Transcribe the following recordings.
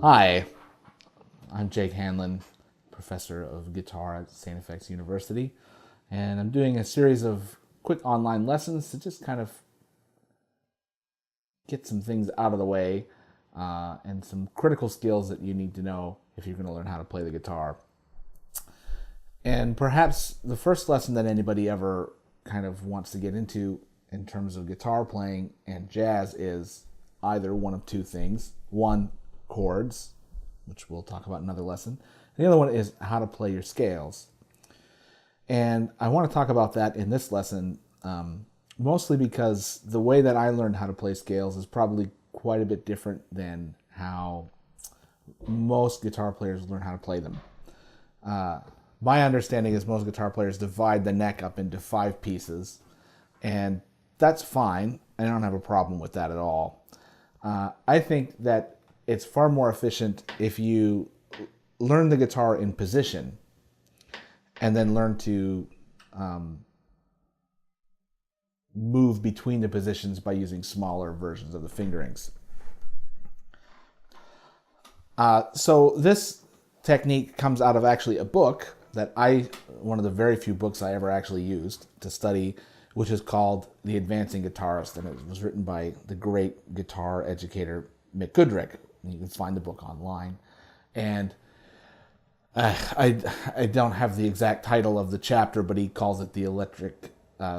Hi, I'm Jake Hanlon, professor of guitar at St. FX University, and I'm doing a series of quick online lessons to just kind of get some things out of the way and some critical skills that you need to know if you're going to learn how to play the guitar. And perhaps the first lesson that anybody ever kind of wants to get into in terms of guitar playing and jazz is either one of two things. One, chords, which we'll talk about in another lesson. And the other one is how to play your scales. And I want to talk about that in this lesson, mostly because the way that I learned how to play scales is probably quite a bit different than how most guitar players learn how to play them. My understanding is most guitar players divide the neck up into 5 pieces, and that's fine. I don't have a problem with that at all. I think that it's far more efficient if you learn the guitar in position and then learn to move between the positions by using smaller versions of the fingerings. So this technique comes out of actually a book that one of the very few books I ever actually used to study, which is called The Advancing Guitarist, and it was written by the great guitar educator Mick Goodrick. You can find the book online. And I don't have the exact title of the chapter, but he calls it the electric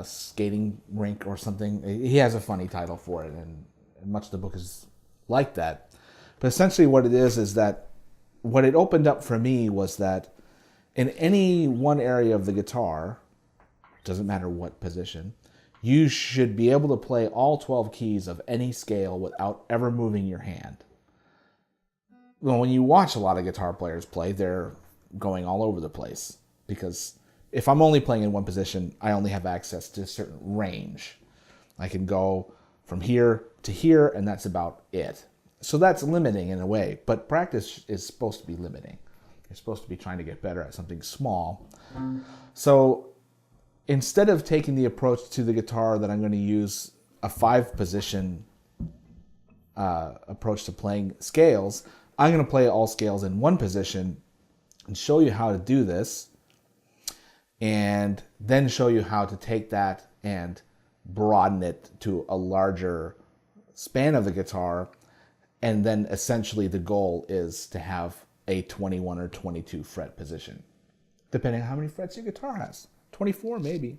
skating rink or something. He has a funny title for it, and much of the book is like that. But essentially what it is that what it opened up for me was that in any one area of the guitar, doesn't matter what position, you should be able to play all 12 keys of any scale without ever moving your hand. Well, when you watch a lot of guitar players play, they're going all over the place, because if I'm only playing in one position, I only have access to a certain range. I can go from here to here, and that's about it. So that's limiting in a way, but practice is supposed to be limiting. You're supposed to be trying to get better at something small. So instead of taking the approach to the guitar that I'm going to use a 5-position approach to playing scales, I'm going to play all scales in one position and show you how to do this, and then show you how to take that and broaden it to a larger span of the guitar. And then essentially the goal is to have a 21 or 22 fret position, depending on how many frets your guitar has. 24 maybe.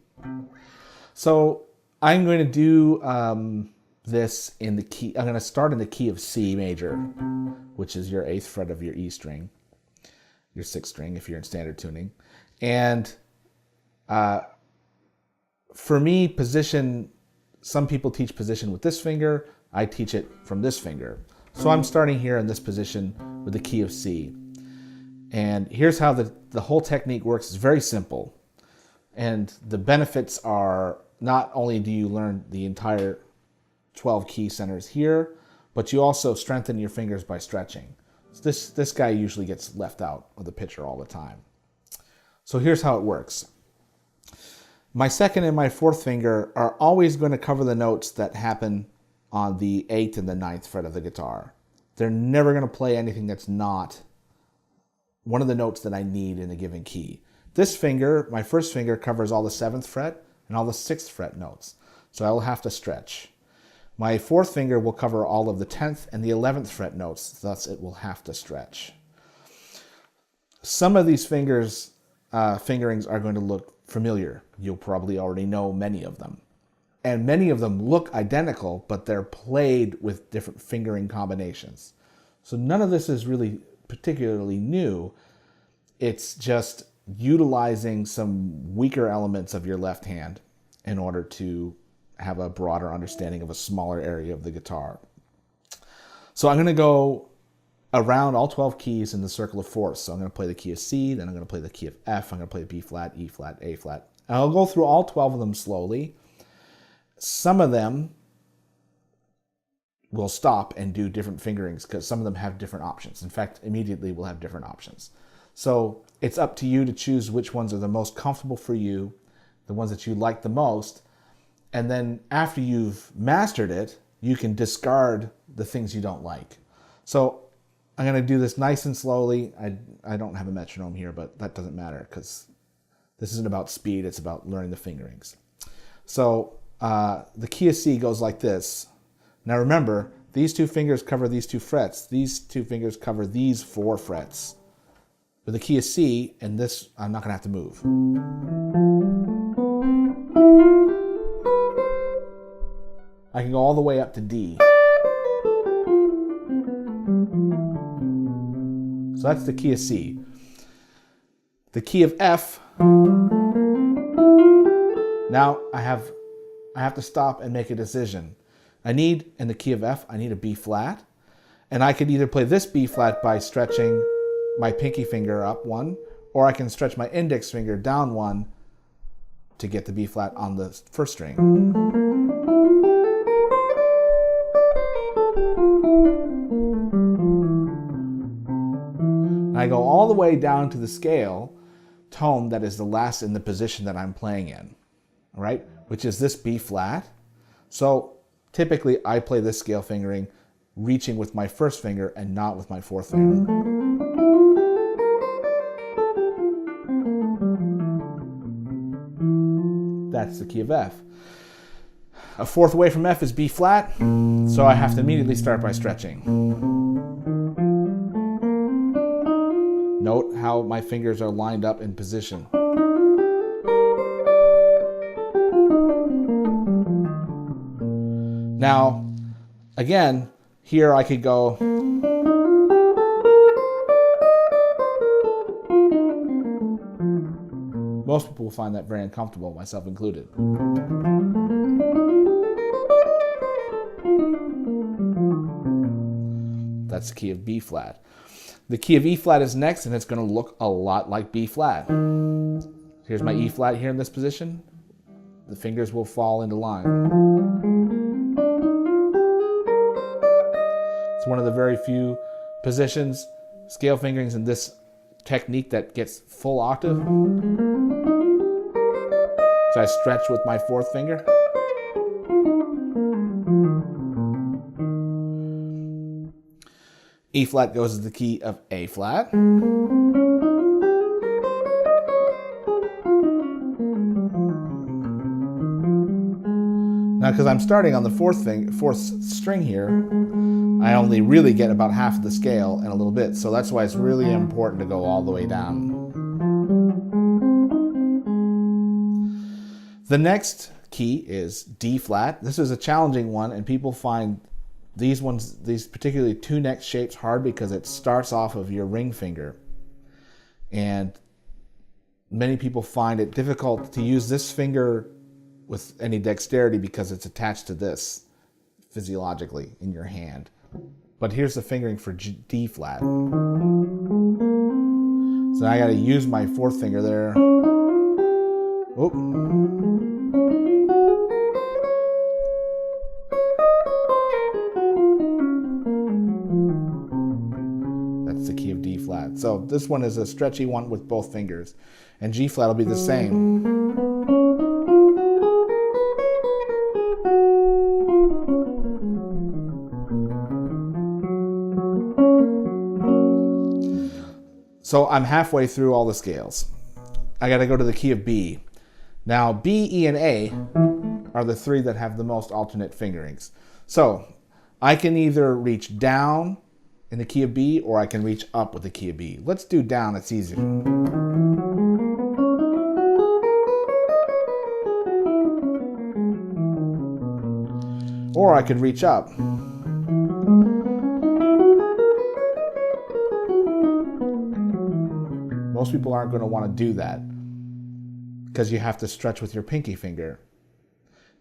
So I'm going to do this in the key. I'm going to start in the key of C major, which is your 8th fret of your E string, your 6th string if you're in standard tuning. And for me, position, some people teach position with this finger. I teach it from this finger. So I'm starting here in this position with the key of C. And here's how the whole technique works. It's very simple. And the benefits are not only do you learn the entire 12 key centers here, but you also strengthen your fingers by stretching. So this guy usually gets left out of the picture all the time. So here's how it works. My 2nd and my 4th finger are always going to cover the notes that happen on the 8th and the 9th fret of the guitar. They're never going to play anything that's not one of the notes that I need in a given key. This finger, my 1st finger, covers all the 7th fret and all the 6th fret notes, so I will have to stretch. My 4th finger will cover all of the 10th and the 11th fret notes, thus it will have to stretch. Some of these fingerings are going to look familiar. You'll probably already know many of them. And many of them look identical, but they're played with different fingering combinations. So none of this is really particularly new. It's just utilizing some weaker elements of your left hand in order to have a broader understanding of a smaller area of the guitar. So I'm going to go around all 12 keys in the circle of fourths. So I'm going to play the key of C, then I'm going to play the key of F, I'm going to play B flat, E flat, A flat. And I'll go through all 12 of them slowly. Some of them will stop and do different fingerings because some of them have different options. In fact, immediately we'll have different options. So it's up to you to choose which ones are the most comfortable for you, the ones that you like the most. And then after you've mastered it, you can discard the things you don't like. So I'm going to do this nice and slowly. I don't have a metronome here, but that doesn't matter because this isn't about speed. It's about learning the fingerings. So the key of C goes like this. Now remember, these two fingers cover these two frets. These two fingers cover these 4 frets. With the key of C, and this, I'm not going to have to move. I can go all the way up to D. So that's the key of C. The key of F, now I have to stop and make a decision. In the key of F, I need a B flat. And I could either play this B flat by stretching my pinky finger up 1, or I can stretch my index finger down 1 to get the B flat on the first string. I go all the way down to the scale tone that is the last in the position that I'm playing in, all right, which is this B flat. So typically I play this scale fingering reaching with my first finger and not with my 4th finger. That's the key of F. A 4th away from F is B flat, so I have to immediately start by stretching. Note how my fingers are lined up in position. Now, again, here I could go most people will find that very uncomfortable, myself included. That's the key of B flat. The key of E flat is next, and it's going to look a lot like B flat. Here's my E flat here in this position. The fingers will fall into line. It's one of the very few positions, scale fingerings in this technique that gets full octave. So I stretch with my 4th finger. E flat goes to the key of A flat. Now, because I'm starting on the 4th string here, I only really get about half of the scale and a little bit. So that's why it's really important to go all the way down. The next key is D flat. This is a challenging one, and people find these particularly 2-neck shapes hard because it starts off of your ring finger. And many people find it difficult to use this finger with any dexterity because it's attached to this physiologically in your hand. But here's the fingering for D flat. So I got to use my 4th finger there. Oop. That's the key of D flat. So this one is a stretchy one with both fingers. And G flat will be the same. So I'm halfway through all the scales. I got to go to the key of B. Now, B, E, and A are the 3 that have the most alternate fingerings. So I can either reach down in the key of B, or I can reach up with the key of B. Let's do down, it's easier. Or I could reach up. Most people aren't going to want to do that because you have to stretch with your pinky finger.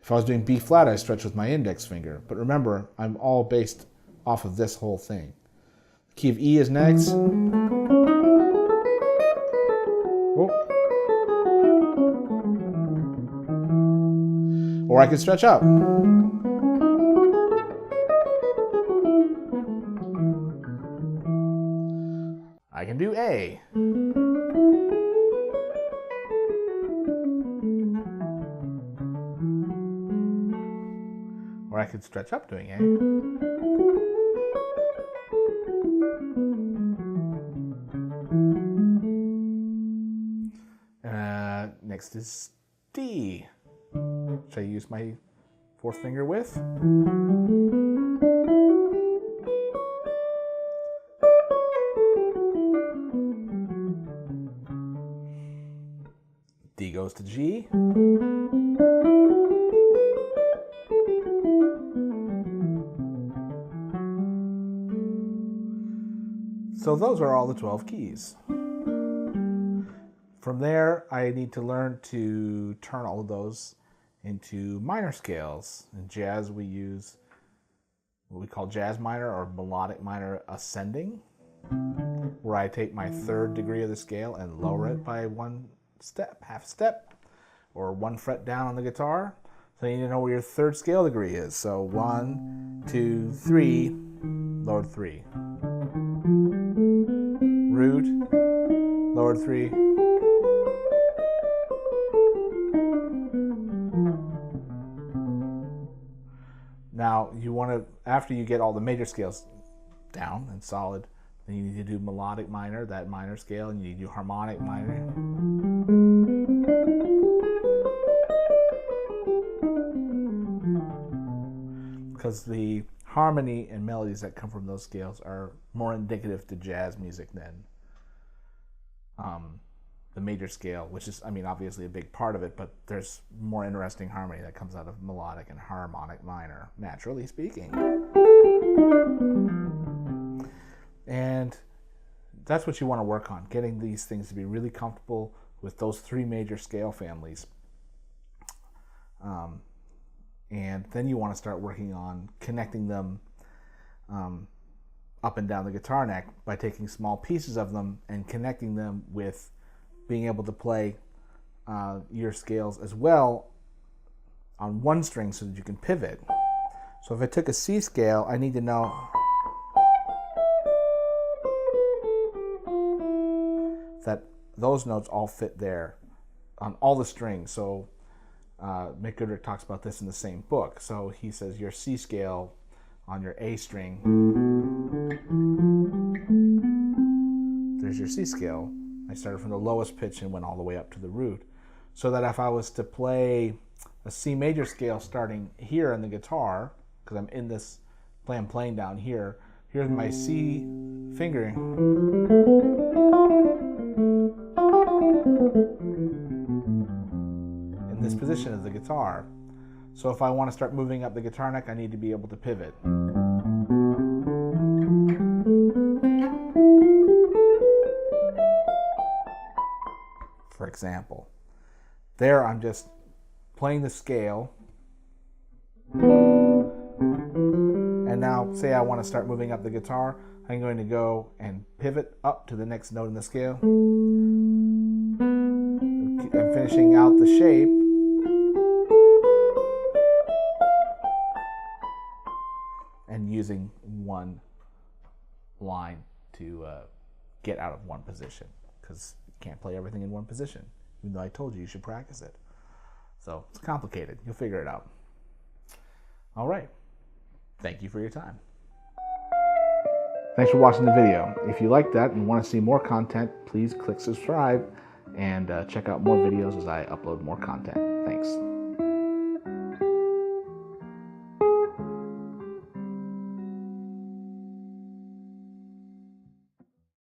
If I was doing B flat, I stretch with my index finger. But remember, I'm all based off of this whole thing. Key of E is next. Oh. Or I could stretch up. I can do A. Or I could stretch up doing A. Next is D, which I use my fourth finger with. D goes to G. So those are all the 12 keys. From there, I need to learn to turn all of those into minor scales. In jazz, we use what we call jazz minor or melodic minor ascending, where I take my third degree of the scale and lower it by one step, half step, or one fret down on the guitar. So you need to know where your third scale degree is. So 1, 2, 3, lowered 3. Root, lowered 3. Now you want to, after you get all the major scales down and solid, then you need to do melodic minor, that minor scale, and you need to do harmonic minor. Because the harmony and melodies that come from those scales are more indicative to jazz music than the major scale, which is, I mean, obviously a big part of it, but there's more interesting harmony that comes out of melodic and harmonic minor, naturally speaking. And that's what you want to work on, getting these things to be really comfortable with those three major scale families. And then you want to start working on connecting them up and down the guitar neck by taking small pieces of them and connecting them with being able to play your scales as well on one string so that you can pivot. So if I took a C scale, I need to know that those notes all fit there on all the strings. So Mick Goodrick talks about this in the same book. So he says your C scale on your A string, there's your C scale. I started from the lowest pitch and went all the way up to the root. So that if I was to play a C major scale starting here on the guitar, because I'm in this, I'm playing down here, here's my C fingering. In this position of the guitar. So if I want to start moving up the guitar neck, I need to be able to pivot. For example, there I'm just playing the scale, and now say I want to start moving up the guitar, I'm going to go and pivot up to the next note in the scale. I'm finishing out the shape, and using one line to get out of one position, because you can't play everything in one position, even though I told you should practice it. So it's complicated. You'll figure it out. All right. Thank you for your time. Thanks for watching the video. If you like that and want to see more content, please click subscribe and check out more videos as I upload more content. Thanks.